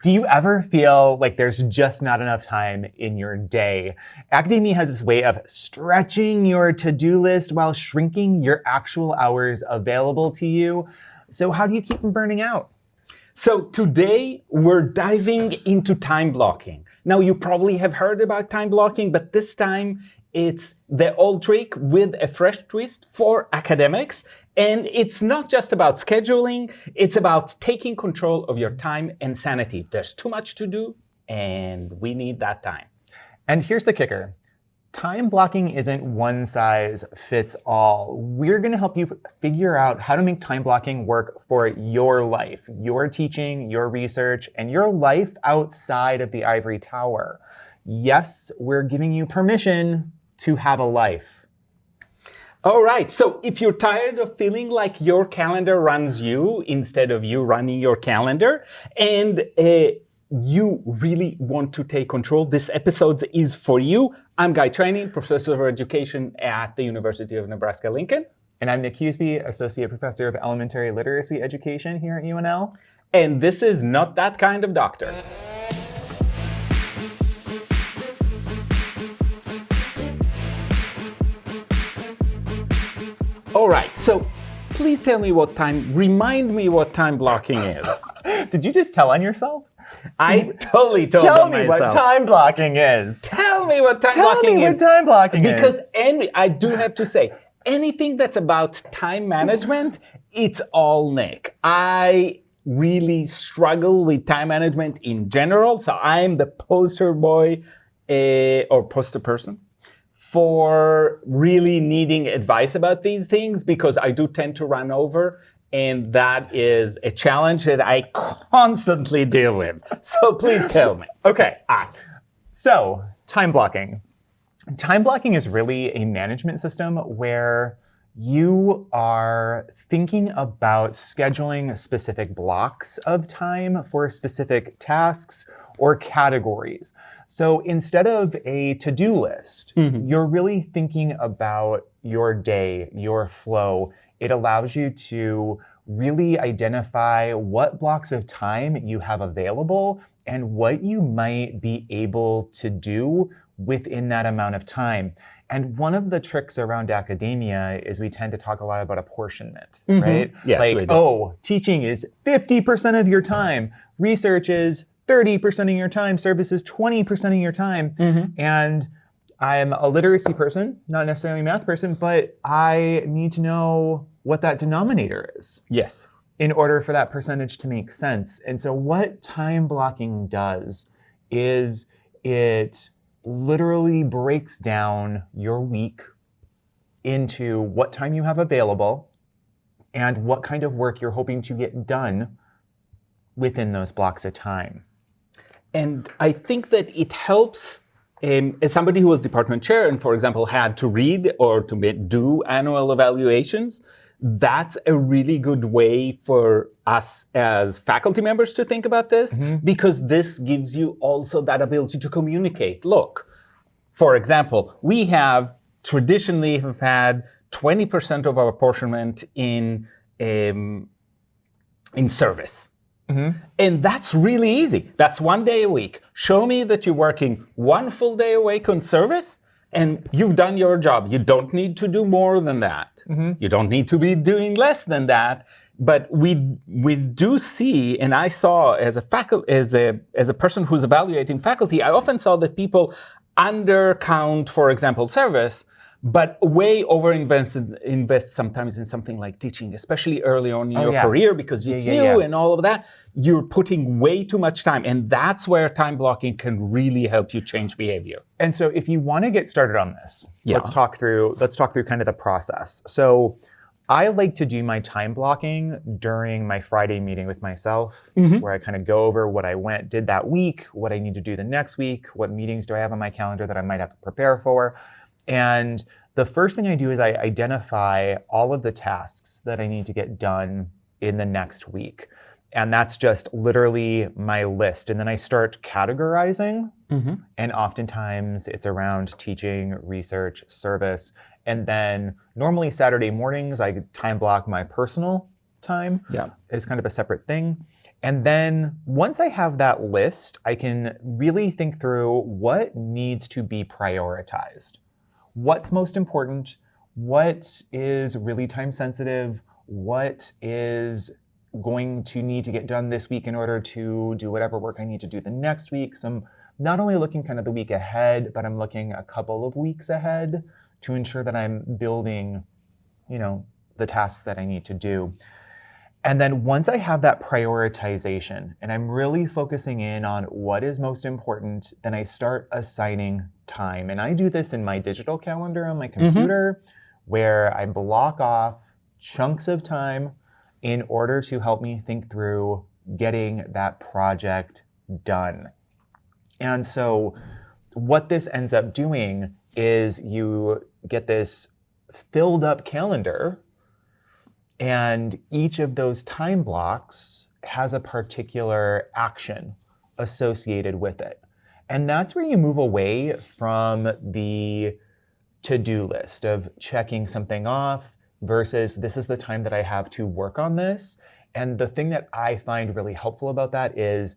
Do you ever feel like there's just not enough time in your day? Academia has this way of stretching your to-do list while shrinking your actual hours available to you. So how do you keep from burning out? So today we're diving into time blocking. Now you probably have heard about time blocking, but this time it's the old trick with a fresh twist for academics. And it's not just about scheduling, it's about taking control of your time and sanity. There's too much to do, and we need that time. And here's the kicker. Time blocking isn't one size fits all. We're going to help you figure out how to make time blocking work for your life, your teaching, your research, and your life outside of the ivory tower. Yes, we're giving you permission to have a life. All right, so if you're tired of feeling like your calendar runs you instead of you running your calendar, and you really want to take control, this episode is for you. I'm Guy Training, Professor of Education at the University of Nebraska-Lincoln. And I'm Nick Huseby, Associate Professor of Elementary Literacy Education here at UNL. And this is Not That Kind of Doctor. All right, so please remind me what time blocking is. Did you just tell on yourself? I totally told Tell myself. me what time blocking is. Tell me what time blocking is. Tell me what time blocking is. Because I do have to say, anything that's about time management, it's all Nick. I really struggle with time management in general, so I'm the poster boy or poster person for really needing advice about these things, because I do tend to run over, and that is a challenge that I constantly deal with. So please tell me. Okay. So, time blocking. Time blocking is really a management system where you are thinking about scheduling specific blocks of time for specific tasks or categories. So instead of a to-do list, you're really thinking about your day, your flow. It allows you to really identify what blocks of time you have available and what you might be able to do within that amount of time. And one of the tricks around academia is we tend to talk a lot about apportionment, right? Yes, we like, do. Teaching is 50% of your time, research is 30% of your time, service is 20% of your time. And I'm a literacy person, not necessarily a math person, but I need to know what that denominator is. Yes. In order for that percentage to make sense. And so what time blocking does is it literally breaks down your week into what time you have available and what kind of work you're hoping to get done within those blocks of time. And I think that it helps, as somebody who was department chair and, for example, had to read or to do annual evaluations, that's a really good way for us as faculty members to think about this, because this gives you also that ability to communicate. Look, for example, we have traditionally have had 20% of our apportionment in service. And that's really easy. That's 1 day a week. Show me that you're working 1 full day a week on service, and you've done your job. You don't need to do more than that. You don't need to be doing less than that. But we do see, and I saw as a person who's evaluating faculty, I often saw that people undercount, for example, service, but way invest sometimes in something like teaching, especially early on in your career, because it's new and all of that. You're putting way too much time, and that's where time blocking can really help you change behavior. And so if you want to get started on this, let's talk through kind of the process. So I like to do my time blocking during my Friday meeting with myself, where I kind of go over what I did that week, what I need to do the next week, what meetings do I have on my calendar that I might have to prepare for. And the first thing I do is I identify all of the tasks that I need to get done in the next week. And that's just literally my list. And then I start categorizing. And oftentimes it's around teaching, research, service. And then normally Saturday mornings, I time block my personal time. It's kind of a separate thing. And then once I have that list, I can really think through what needs to be prioritized. What's most important? What is really time sensitive? What is going to need to get done this week in order to do whatever work I need to do the next week? So I'm not only looking kind of the week ahead, but I'm looking a couple of weeks ahead to ensure that I'm building, the tasks that I need to do. And then once I have that prioritization and I'm really focusing in on what is most important, then I start assigning time. And I do this in my digital calendar on my computer, where I block off chunks of time in order to help me think through getting that project done. And so what this ends up doing is you get this filled up calendar, and each of those time blocks has a particular action associated with it. And that's where you move away from the to-do list of checking something off versus this is the time that I have to work on this. And the thing that I find really helpful about that is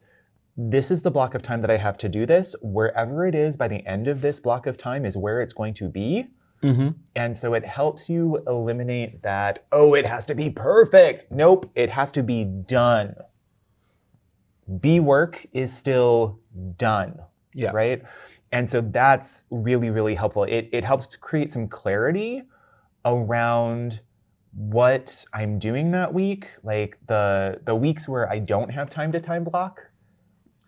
this is the block of time that I have to do this. Wherever it is by the end of this block of time is where it's going to be. And so it helps you eliminate that, it has to be perfect. Nope, it has to be done. Be work is still done, right? And so that's really, really helpful. It helps to create some clarity around what I'm doing that week. Like the weeks where I don't have time to time block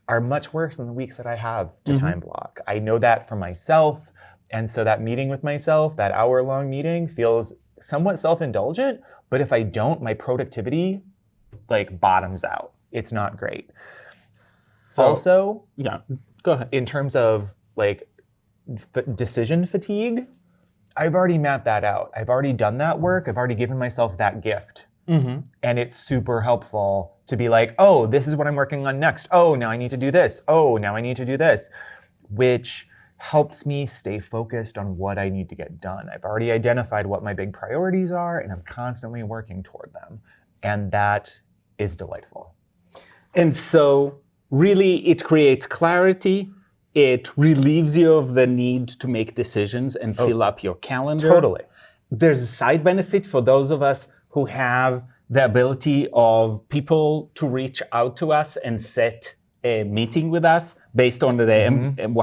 are much worse than the weeks that I have to time block. I know that for myself. And so that meeting with myself, that hour-long meeting, feels somewhat self-indulgent. But if I don't, my productivity bottoms out. It's not great. So, also, go ahead. In terms of decision fatigue, I've already mapped that out. I've already done that work. I've already given myself that gift. And it's super helpful to be like, this is what I'm working on next. Now I need to do this. Now I need to do this, which helps me stay focused on what I need to get done. I've already identified what my big priorities are, and I'm constantly working toward them. And that is delightful. And so really it creates clarity. It relieves you of the need to make decisions and fill up your calendar. Totally. There's a side benefit for those of us who have the ability of people to reach out to us and set a meeting with us based on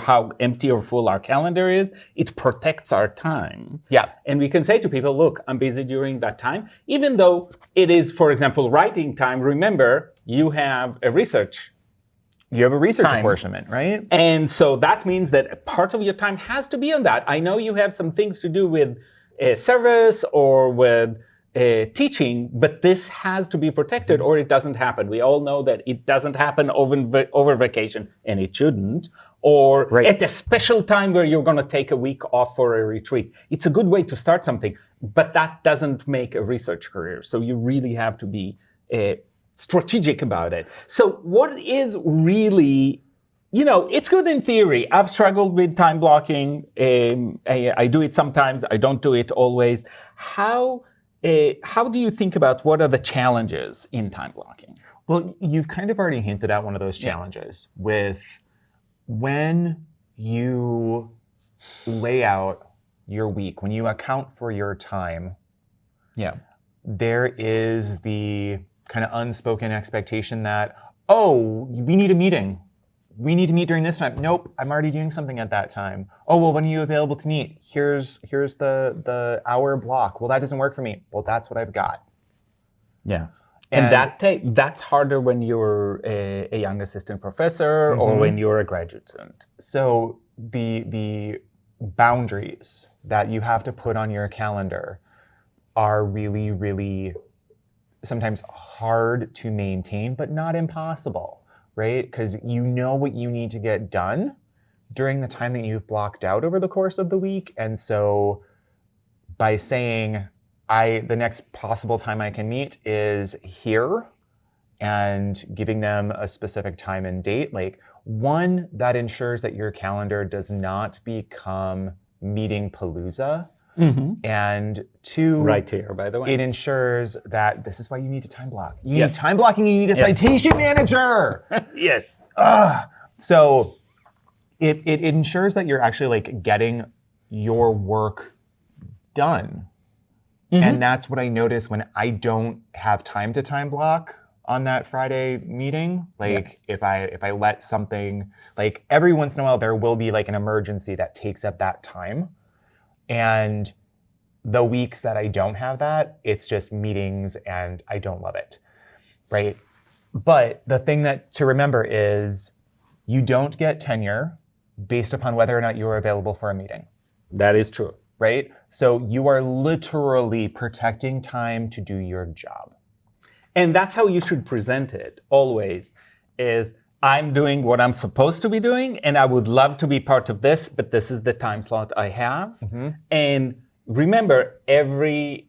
how empty or full our calendar is. It protects our time. And we can say to people, look, I'm busy during that time. Even though it is, for example, writing time, remember, you have a research apportionment, right? And so that means that a part of your time has to be on that. I know you have some things to do with service or with teaching, but this has to be protected or it doesn't happen. We all know that it doesn't happen over vacation, and it shouldn't, or at a special time where you're going to take a week off for a retreat. It's a good way to start something, but that doesn't make a research career. So you really have to be strategic about it. So what is really, it's good in theory. I've struggled with time blocking. I do it sometimes. I don't do it always. How do you think about what are the challenges in time blocking? Well, you've kind of already hinted at one of those challenges with when you lay out your week, when you account for your time, there is the kind of unspoken expectation that, we need a meeting. We need to meet during this time. Nope, I'm already doing something at that time. When are you available to meet? Here's the hour block. Well, that doesn't work for me. Well, that's what I've got. And that's harder when you're a young assistant professor or when you're a graduate student. So the boundaries that you have to put on your calendar are really, really sometimes hard to maintain, but not impossible, right? Because you know what you need to get done during the time that you've blocked out over the course of the week. And so by saying, the next possible time I can meet is here, and giving them a specific time and date, that ensures that your calendar does not become meeting palooza, And two, Right here, by the way. it ensures that this is why you need to time block. You Yes. need time blocking, you need a citation manager. Yes. So it ensures that you're actually like getting your work done. And that's what I notice when I don't have time to time block on that Friday meeting. Like if I let something, like every once in a while there will be like an emergency that takes up that time. And the weeks that I don't have that, it's just meetings and I don't love it, right? But the thing that to remember is you don't get tenure based upon whether or not you are available for a meeting, That is true. right? So you are literally protecting time to do your job. And that's how you should present it always, is I'm doing what I'm supposed to be doing, and I would love to be part of this, but this is the time slot I have. And remember, every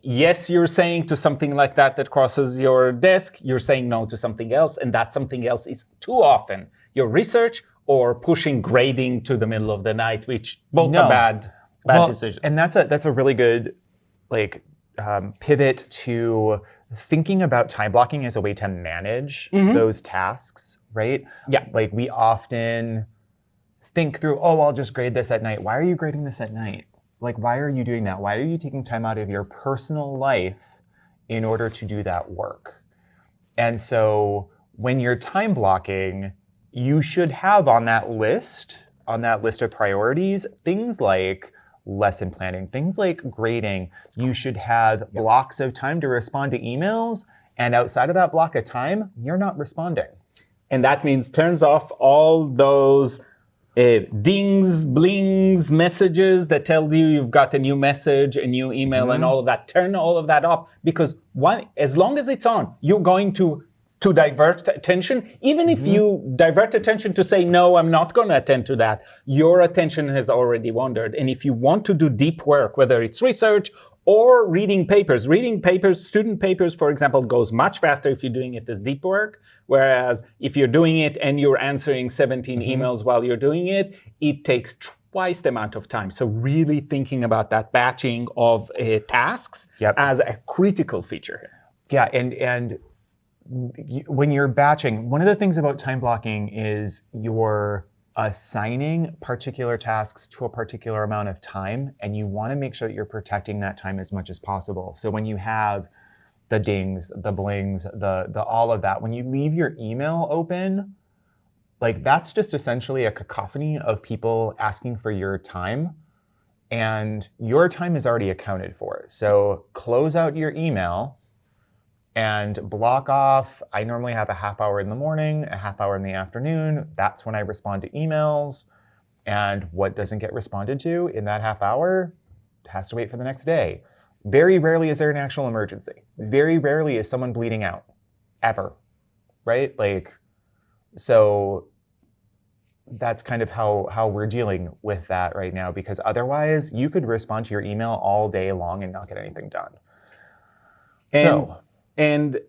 yes you're saying to something like that crosses your desk, you're saying no to something else, and that something else is too often your research or pushing grading to the middle of the night, which both are bad decisions. And that's a really good like pivot to thinking about time blocking as a way to manage those tasks, right? Yeah. Like we often think through, oh, I'll just grade this at night. Why are you grading this at night? Like, why are you doing that? Why are you taking time out of your personal life in order to do that work? And so when you're time blocking, you should have on that list of priorities, things like lesson planning, things like grading. You should have blocks of time to respond to emails. And outside of that block of time, you're not responding. And that means turns off all those dings, blings, messages that tell you you've got a new message, a new email, and all of that. Turn all of that off, because as long as it's on, you're going to divert attention. Even if you divert attention to say, no, I'm not going to attend to that, your attention has already wandered. And if you want to do deep work, whether it's research or reading papers, student papers, for example, goes much faster if you're doing it as deep work. Whereas if you're doing it and you're answering 17 emails while you're doing it, it takes twice the amount of time. So really thinking about that batching of tasks as a critical feature here. Yeah, and when you're batching, one of the things about time blocking is you're assigning particular tasks to a particular amount of time, and you want to make sure that you're protecting that time as much as possible. So when you have the dings, the blings, the all of that, when you leave your email open, like that's just essentially a cacophony of people asking for your time, and your time is already accounted for. So close out your email and block off. I normally have a half hour in the morning, a half hour in the afternoon. That's when I respond to emails. And what doesn't get responded to in that half hour has to wait for the next day. Very rarely is there an actual emergency. Very rarely is someone bleeding out, ever, right? Like, so that's kind of how we're dealing with that right now, because otherwise you could respond to your email all day long and not get anything done. And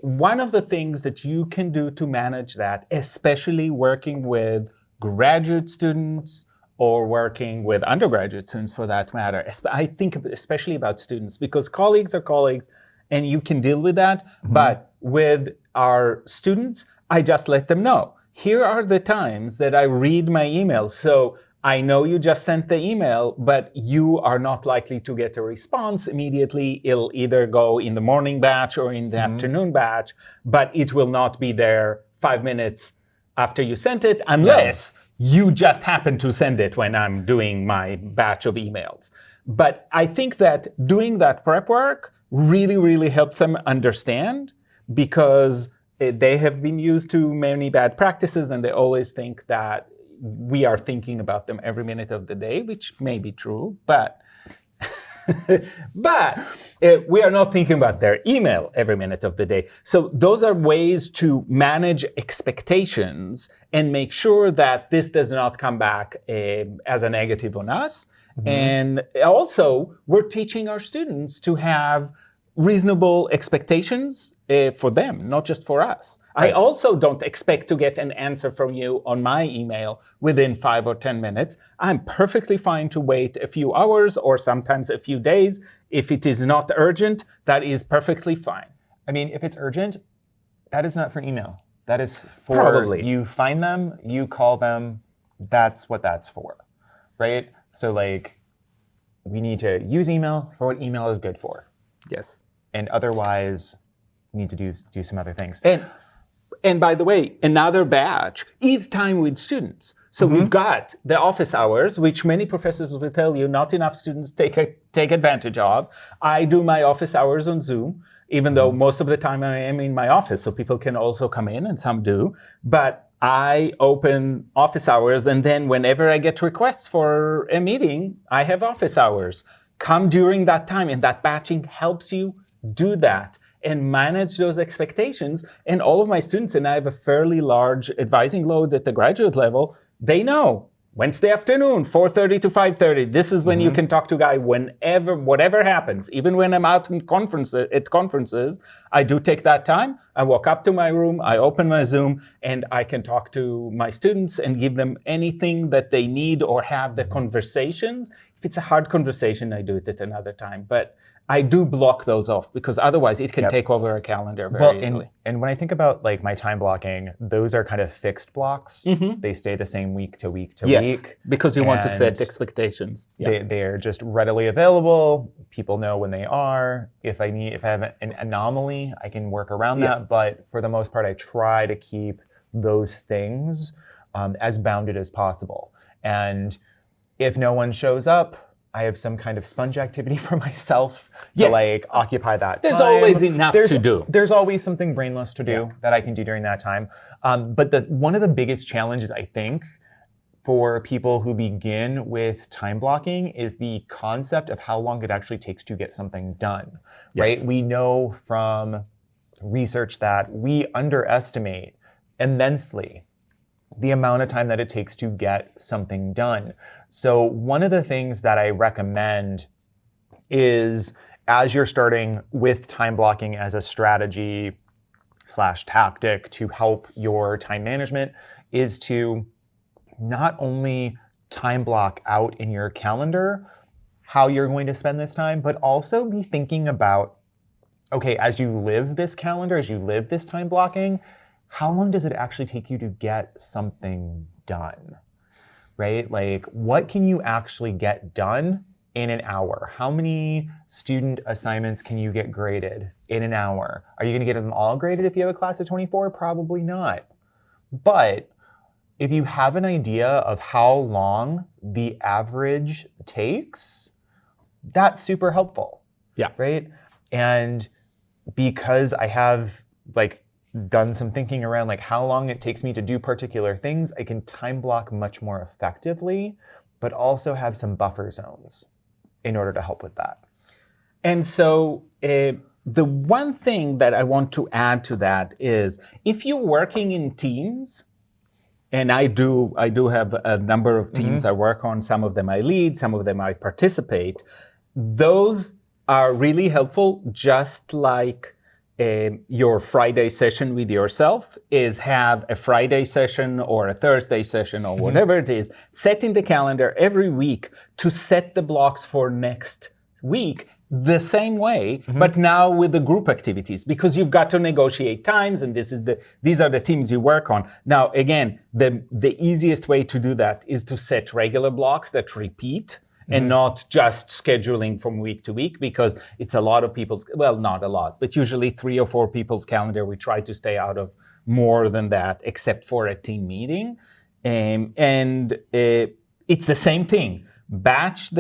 one of the things that you can do to manage that, especially working with graduate students or working with undergraduate students for that matter, I think especially about students, because colleagues are colleagues and you can deal with that. But with our students, I just let them know, here are the times that I read my emails. So I know you just sent the email, but you are not likely to get a response immediately. It'll either go in the morning batch or in the afternoon batch, but it will not be there 5 minutes after you sent it, unless you just happen to send it when I'm doing my batch of emails. But I think that doing that prep work really, really helps them understand, because they have been used to many bad practices and they always think that we are thinking about them every minute of the day, which may be true, but we are not thinking about their email every minute of the day. So those are ways to manage expectations and make sure that this does not come back as a negative on us. And also, we're teaching our students to have reasonable expectations for them, not just for us. I also don't expect to get an answer from you on my email within 5 or 10 minutes. I'm perfectly fine to wait a few hours or sometimes a few days. If it is not urgent, that is perfectly fine. I mean, if it's urgent, that is not for email. That is for Probably. You find them, you call them. That's what that's for, right? So like, we need to use email for what email is good for. Yes. And otherwise, we need to do some other things. And by the way, another badge is time with students. So we've got the office hours, which many professors will tell you not enough students take advantage of. I do my office hours on Zoom, even though most of the time I am in my office, so people can also come in, and some do. But I open office hours, and then whenever I get requests for a meeting, I have office hours. Come during that time, and that batching helps you do that and manage those expectations. And all of my students, and I have a fairly large advising load at the graduate level, they know Wednesday afternoon, 4:30 to 5:30. This is when you can talk to Guy whenever, whatever happens. Even when I'm out in conferences, I do take that time. I walk up to my room, I open my Zoom, and I can talk to my students and give them anything that they need or have the conversations. If it's a hard conversation, I do it at another time. But I do block those off because otherwise it can take over a calendar very easily. And when I think about like my time blocking, those are kind of fixed blocks. They stay the same week to week to week. Because you want to set And expectations. they're just readily available. People know when they are. If I have an anomaly, I can work around that. But for the most part, I try to keep those things as bounded as possible. And if no one shows up, I have some kind of sponge activity for myself to like occupy that There's time. always enough to do. There's always something brainless to do that I can do during that time. But one of the biggest challenges, I think, for people who begin with time blocking is the concept of how long it actually takes to get something done, right? We know from research that we underestimate immensely the amount of time that it takes to get something done. So one of the things that I recommend is, as you're starting with time blocking as a strategy / tactic to help your time management, is to not only time block out in your calendar how you're going to spend this time, but also be thinking about, okay, as you live this calendar, as you live this time blocking, how long does it actually take you to get something done, right? Like, what can you actually get done in an hour? How many student assignments can you get graded in an hour? Are you going to get them all graded if you have a class of 24? Probably not. But if you have an idea of how long the average takes, that's super helpful. Yeah. Right? And because I have like done some thinking around like how long it takes me to do particular things, I can time block much more effectively, but also have some buffer zones in order to help with that. And so the one thing that I want to add to that is, if you're working in teams, and I do have a number of teams I work on, some of them I lead, some of them I participate, those are really helpful, just like your Friday session with yourself is have a Friday session or a Thursday session or whatever it is, set in the calendar every week to set the blocks for next week the same way, but now with the group activities, because you've got to negotiate times, and these are the teams you work on. Now, again, the easiest way to do that is to set regular blocks that repeat, and not just scheduling from week to week, because it's a lot of people's, well, not a lot, but usually 3 or 4 people's calendar. We try to stay out of more than that, except for a team meeting. And it's the same thing. Batch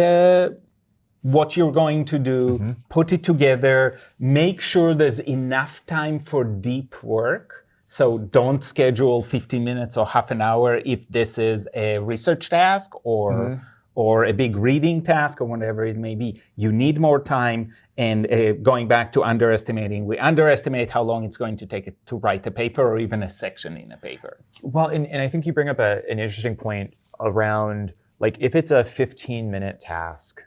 what you're going to do, put it together, make sure there's enough time for deep work. So don't schedule 15 minutes or half an hour if this is a research task or a big reading task or whatever it may be. You need more time. And going back to underestimating, we underestimate how long it's going to take to write a paper or even a section in a paper. Well, and I think you bring up an interesting point around, like, if it's a 15-minute task,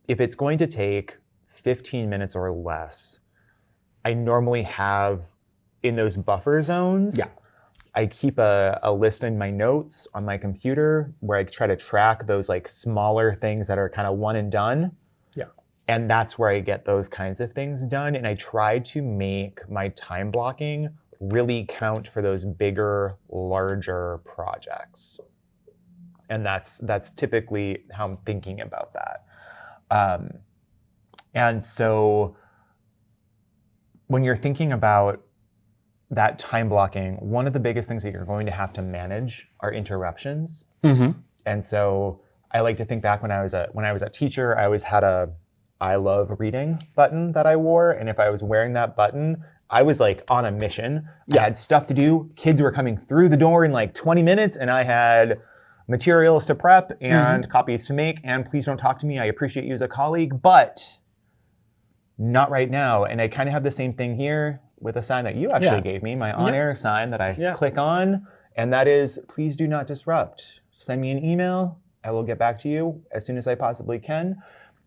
if it's going to take 15 minutes or less, I normally have in those buffer zones. Yeah. I keep a list in my notes on my computer where I try to track those like smaller things that are kind of one and done. Yeah. And that's where I get those kinds of things done. And I try to make my time blocking really count for those bigger, larger projects. And that's typically how I'm thinking about that. And so when you're thinking about that time blocking, one of the biggest things that you're going to have to manage are interruptions. Mm-hmm. And so I like to think back when I was a teacher, I always had a I love reading button that I wore. And if I was wearing that button, I was like on a mission. Yeah. I had stuff to do. Kids were coming through the door in like 20 minutes and I had materials to prep and copies to make. And please don't talk to me. I appreciate you as a colleague, but not right now. And I kind of have the same thing here with a sign that you actually gave me, my on-air sign that I click on. And that is, please do not disrupt. Send me an email. I will get back to you as soon as I possibly can.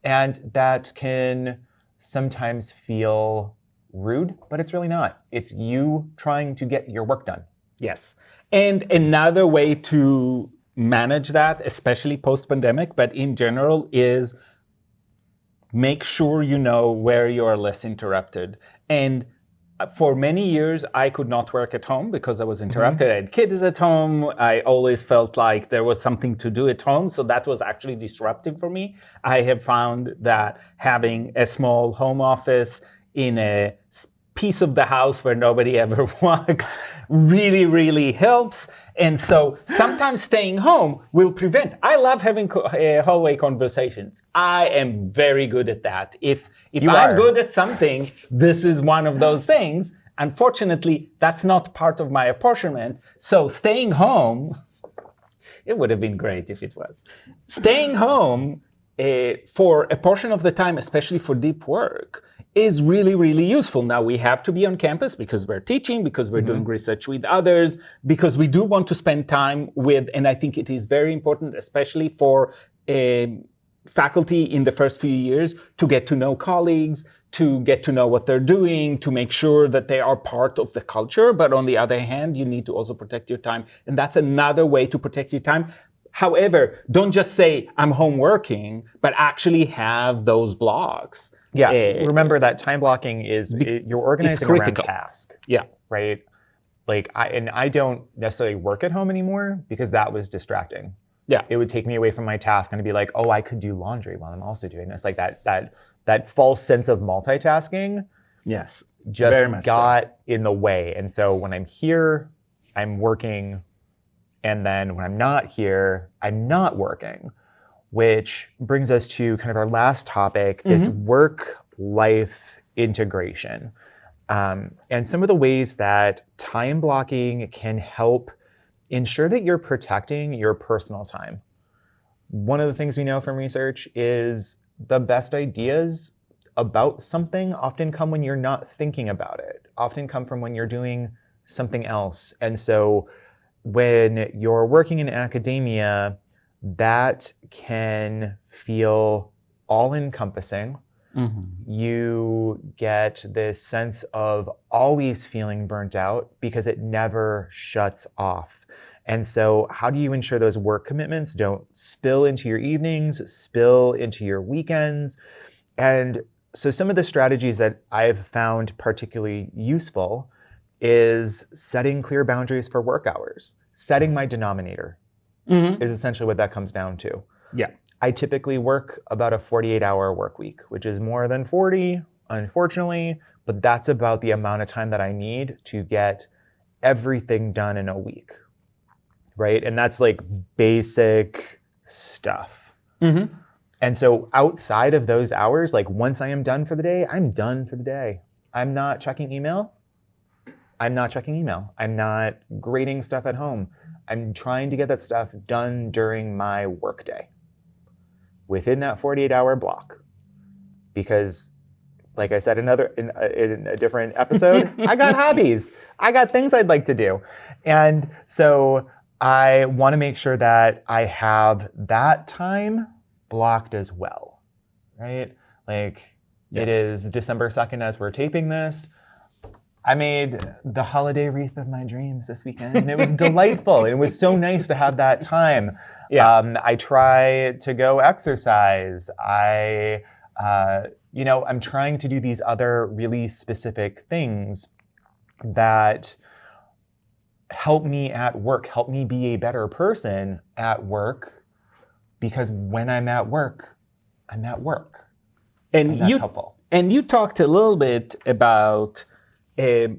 And that can sometimes feel rude, but it's really not. It's you trying to get your work done. Yes. And another way to manage that, especially post-pandemic, but in general, is make sure you know where you are less interrupted. And for many years, I could not work at home because I was interrupted. I had kids at home. I always felt like there was something to do at home. So that was actually disruptive for me. I have found that having a small home office in a piece of the house where nobody ever walks really, really helps. And so sometimes staying home will prevent. I love having hallway conversations. I am very good at that. If I'm good at something, this is one of those things. Unfortunately, that's not part of my apportionment. So staying home, it would have been great if it was. Staying home for a portion of the time, especially for deep work, is really, really useful. Now, we have to be on campus because we're teaching, because we're doing research with others, because we do want to spend time with, and I think it is very important, especially for faculty in the first few years, to get to know colleagues, to get to know what they're doing, to make sure that they are part of the culture. But on the other hand, you need to also protect your time. And that's another way to protect your time. However, don't just say, I'm home working, but actually have those blocks. Yeah, remember that time blocking is, you're organizing around task. Yeah. Right? Like, I don't necessarily work at home anymore because that was distracting. Yeah. It would take me away from my task and it'd be like, oh, I could do laundry while I'm also doing this. Like that false sense of multitasking. Yes. Just very much got in the way. And so when I'm here, I'm working. And then when I'm not here, I'm not working. Which brings us to kind of our last topic, this work-life integration. And some of the ways that time blocking can help ensure that you're protecting your personal time. One of the things we know from research is the best ideas about something often come when you're not thinking about it, often come from when you're doing something else. And so when you're working in academia, that can feel all-encompassing. You get this sense of always feeling burnt out because it never shuts off. And so how do you ensure those work commitments don't spill into your evenings, spill into your weekends? And so some of the strategies that I've found particularly useful is setting clear boundaries for work hours, setting my denominator. Is essentially what that comes down to. Yeah. I typically work about a 48-hour work week, which is more than 40, unfortunately, but that's about the amount of time that I need to get everything done in a week, right? And that's like basic stuff. And so outside of those hours, like once I am done for the day, I'm done for the day. I'm not checking email. I'm not grading stuff at home. I'm trying to get that stuff done during my workday within that 48-hour block. Because, like I said in a different episode, I got hobbies. I got things I'd like to do. And so I want to make sure that I have that time blocked as well, right? Like it is December 2nd as we're taping this. I made the holiday wreath of my dreams this weekend, and it was delightful. It was so nice to have that time. Yeah. I try to go exercise. I'm trying to do these other really specific things that help me at work, help me be a better person at work, because when I'm at work, I'm at work. And that's helpful. And you talked a little bit about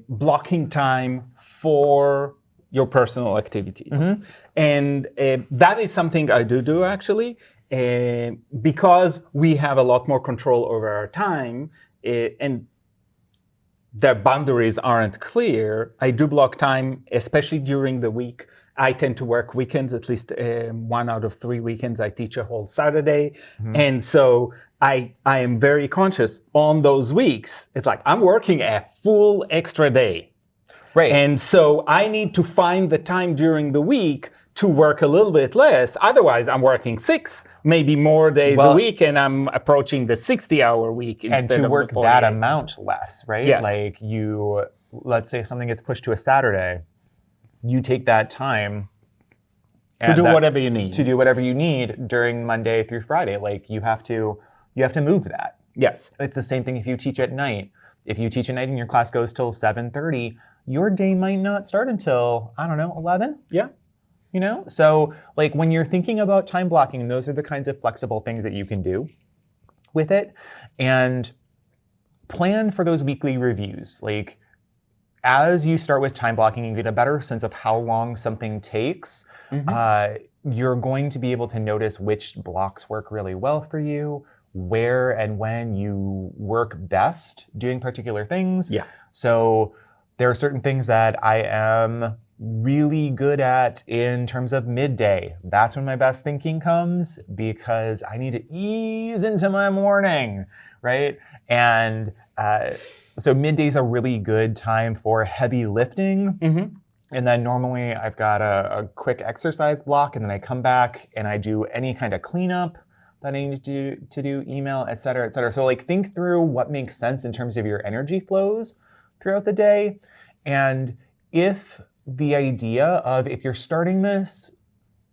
blocking time for your personal activities. Mm-hmm. And that is something I do actually, because we have a lot more control over our time and the boundaries aren't clear. I do block time, especially during the week. I tend to work weekends, at least 1 out of 3 weekends. I teach a whole Saturday. Mm-hmm. And so I am very conscious on those weeks. It's like I'm working a full extra day. Right. And so I need to find the time during the week to work a little bit less. Otherwise, I'm working 6, maybe more days a week, and I'm approaching the 60-hour week instead of the 48. And to work that amount less, right? Yes. Like let's say something gets pushed to a Saturday, you take that time to do whatever you need. To do whatever you need during Monday through Friday. Like you have to move that. Yes. It's the same thing if you teach at night. If you teach at night and your class goes till 7:30, your day might not start until, 11? Yeah. So like when you're thinking about time blocking, those are the kinds of flexible things that you can do with it. And plan for those weekly reviews. Like as you start with time blocking, you get a better sense of how long something takes. Mm-hmm. You're going to be able to notice which blocks work really well for you, where and when you work best doing particular things. Yeah. So there are certain things that I am really good at in terms of midday. That's when my best thinking comes because I need to ease into my morning, right? And so midday's a really good time for heavy lifting. Mm-hmm. And then normally I've got a quick exercise block, and then I come back and I do any kind of cleanup that I need to do, email, et cetera, et cetera. So like think through what makes sense in terms of your energy flows throughout the day. And if you're starting this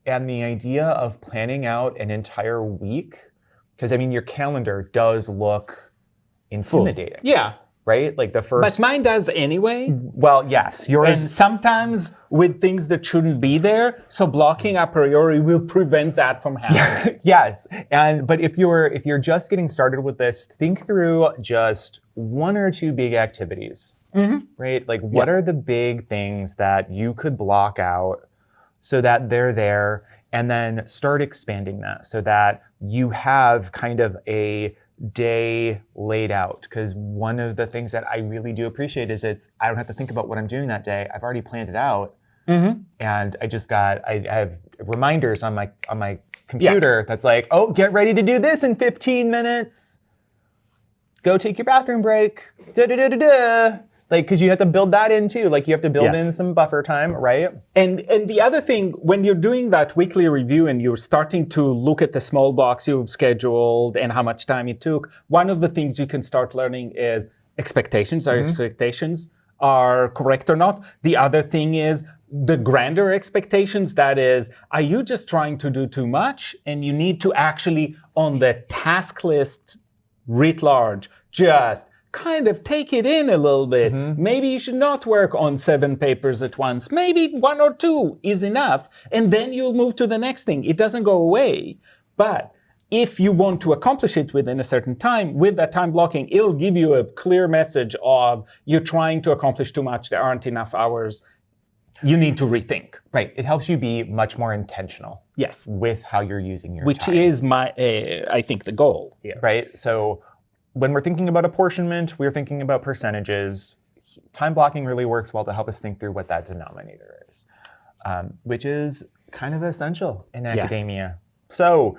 and the idea of planning out an entire week, because your calendar does look intimidating. Full. Yeah. Right? Like the first. But mine does anyway. Well, yes. Yours. And sometimes with things that shouldn't be there, so blocking a priori will prevent that from happening. Yes. But if you're just getting started with this, think through just 1 or 2 big activities. Mm-hmm. Right? Like what are the big things that you could block out so that they're there, and then start expanding that so that you have kind of a day laid out. Because one of the things that I really do appreciate is I don't have to think about what I'm doing that day. I've already planned it out. Mm-hmm. And I have reminders on my computer that's like, oh, get ready to do this in 15 minutes. Go take your bathroom break. Da-da-da-da-da. Like, because you have to build that in too. Like, you have to build in some buffer time, right? And the other thing, when you're doing that weekly review and you're starting to look at the small blocks you've scheduled and how much time it took, one of the things you can start learning is expectations. Are your expectations are correct or not? The other thing is the grander expectations. That is, are you just trying to do too much? And you need to actually, on the task list writ large, just kind of take it in a little bit. Mm-hmm. Maybe you should not work on 7 papers at once. Maybe 1 or 2 is enough. And then you'll move to the next thing. It doesn't go away. But if you want to accomplish it within a certain time, with that time blocking, it'll give you a clear message of you're trying to accomplish too much. There aren't enough hours. You need to rethink. Right. It helps you be much more intentional. Yes. With how you're using your time. Which is I think, the goal here. Right. So when we're thinking about apportionment, we're thinking about percentages. Time blocking really works well to help us think through what that denominator is, which is kind of essential in academia. So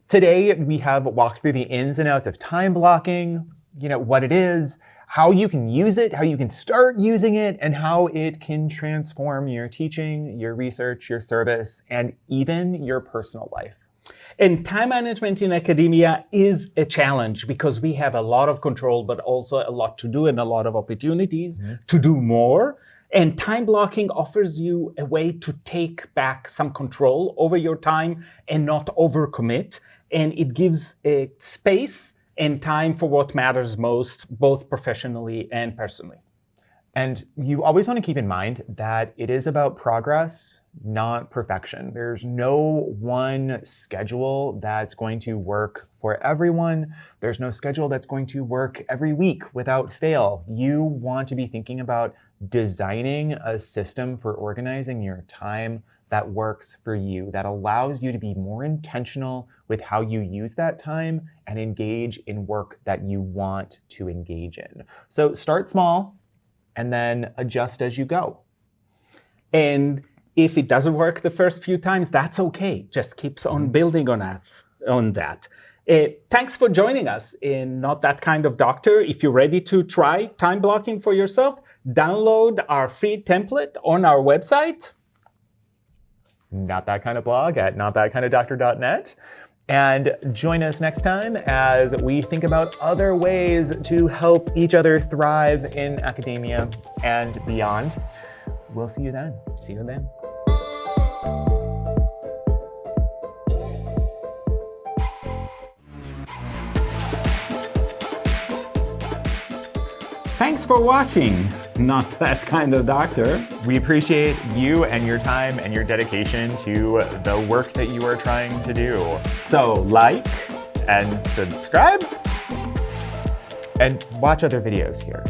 today we have walked through the ins and outs of time blocking, what it is, how you can use it, how you can start using it, and how it can transform your teaching, your research, your service, and even your personal life. And time management in academia is a challenge because we have a lot of control, but also a lot to do and a lot of opportunities to do more. And time blocking offers you a way to take back some control over your time and not overcommit. And it gives a space and time for what matters most, both professionally and personally. And you always want to keep in mind that it is about progress, not perfection. There's no one schedule that's going to work for everyone. There's no schedule that's going to work every week without fail. You want to be thinking about designing a system for organizing your time that works for you, that allows you to be more intentional with how you use that time and engage in work that you want to engage in. So start small and then adjust as you go. And if it doesn't work the first few times, that's okay. Just keeps on building on that. Thanks for joining us in Not That Kind of Doctor. If you're ready to try time blocking for yourself, download our free template on our website. Not That Kind of Blog at notthatkindofdoctor.net. And join us next time as we think about other ways to help each other thrive in academia and beyond. We'll see you then. See you then. Thanks for watching Not That Kind of Doctor. We appreciate you and your time and your dedication to the work that you are trying to do. So like And subscribe and watch other videos here.